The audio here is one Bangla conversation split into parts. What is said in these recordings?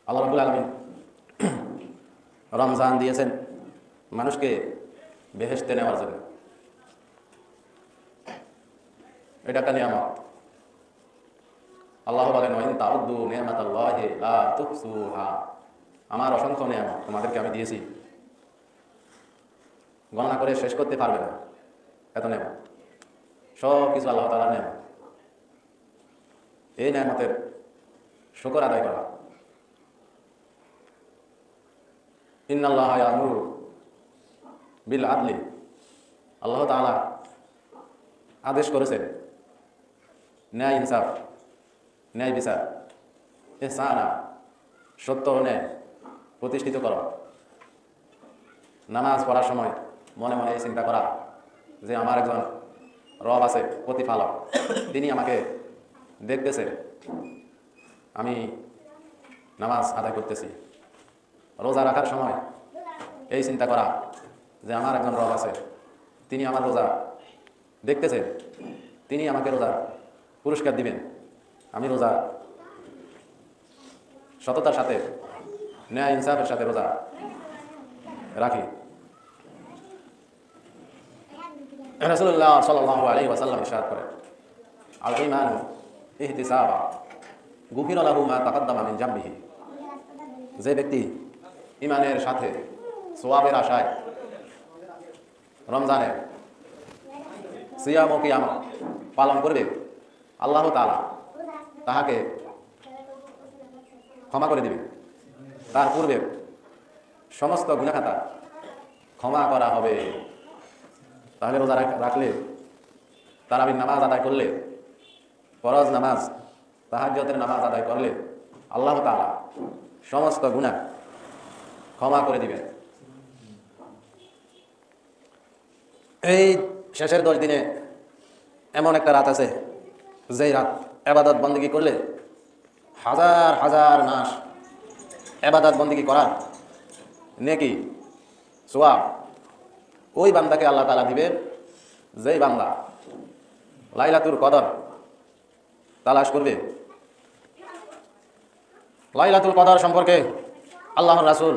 আল্লাহ রাব্বুল আলামিন রমজান দিয়েছেন মানুষকে বেহেশতে নেওয়ার জন্য। এটা একটা নিয়ামত। আল্লাহ বলেন, ওয়া ইন তাউদ্দু নি'মাতাল্লাহি লা তুহসুহা। আমার অসংখ্য নিয়ামত তোমাদেরকে আমি দিয়েছি, গণনা করে শেষ করতে পারবে না, এত নিয়ামত। সব কিছু আল্লাহ তাআলার নিয়ামত। এই নিয়ামতের শুকর আদায় করা। ইন্নাল্লাহা ইয়া'মুরু বিল আদলি। আল্লাহ তাআলা আদেশ করেছেন ন্যায় ইনসাফ, ন্যায় বিচার, ইহসানা, সত্য ও ন্যায় প্রতিষ্ঠিত করা। নামাজ পড়ার সময় মনে মনে এই চিন্তা করা যে আমার একজন রব আছে, প্রতিপালক, তিনি আমাকে দেখতেছে, আমি নামাজ আদায় করতেছি। রোজা রাখার সময় এই চিন্তা করা যে আমার একজন রব আছে, তিনি আমার রোজা দেখতেছেন, তিনি আমাকে রোজা পুরস্কার দিবেন। আমি রোজা সততার সাথে, ন্যায় ইনসাফের সাথে রোজা রাখি। রাসূলুল্লাহ সাল্লাল্লাহু আলাইহি ওয়াসাল্লাম ইরশাদ করেন, আল ঈমানু ইহতিসাবা গুফিরা লাহু মা তাকাদ্দামা মিন জামবিহি। যে ব্যক্তি ঈমানের সাথে সওয়াবের আশায় রমজানের সিয়াম ও কিয়াম পালন করবে, আল্লাহ তাআলা তাহাকে ক্ষমা করে দিবেন। তার পূর্বে সমস্ত গুনাহ খাতা ক্ষমা করা হবে। তাহলে রোজা রাখলে, তারাবির নামাজ আদায় করলে, ফরজ নামাজ, তাহাজ্জুদের নামাজ আদায় করলে আল্লাহ তাআলা সমস্ত গুনাহ ক্ষমা করে দিবেন। এই শেষের 10 দিনে এমন একটা রাত আছে, যেই রাত ইবাদত বন্দেগী করলে হাজার হাজার মাস ইবাদত বন্দেগী করার নেকি, সওয়াব ওই বান্দাকে আল্লাহ তাআলা দিবেন, যেই বান্দা লাইলাতুল কদর তালাশ করবে। লাইলাতুল কদর সম্পর্কে আল্লাহর রাসূল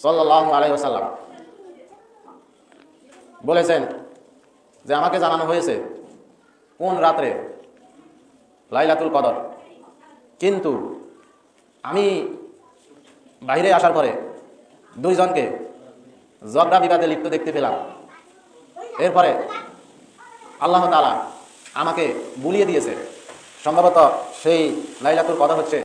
সাল্লাল্লাহু আলাইহি ওয়াসাল্লাম বলেছেন যে আমাকে জানানো হয়েছে কোন রাত্রে লাইলাতুল কদর, কিন্তু আমি বাইরে আসার পরে 2 জনকে ঝগড়া বিবাদে লিপ্ত দেখতে পেলাম। এরপরে আল্লাহ তাআলা আমাকে বুলিয়ে দিয়েছে, সম্ভবত সেই লাইলাতুল কদর হচ্ছে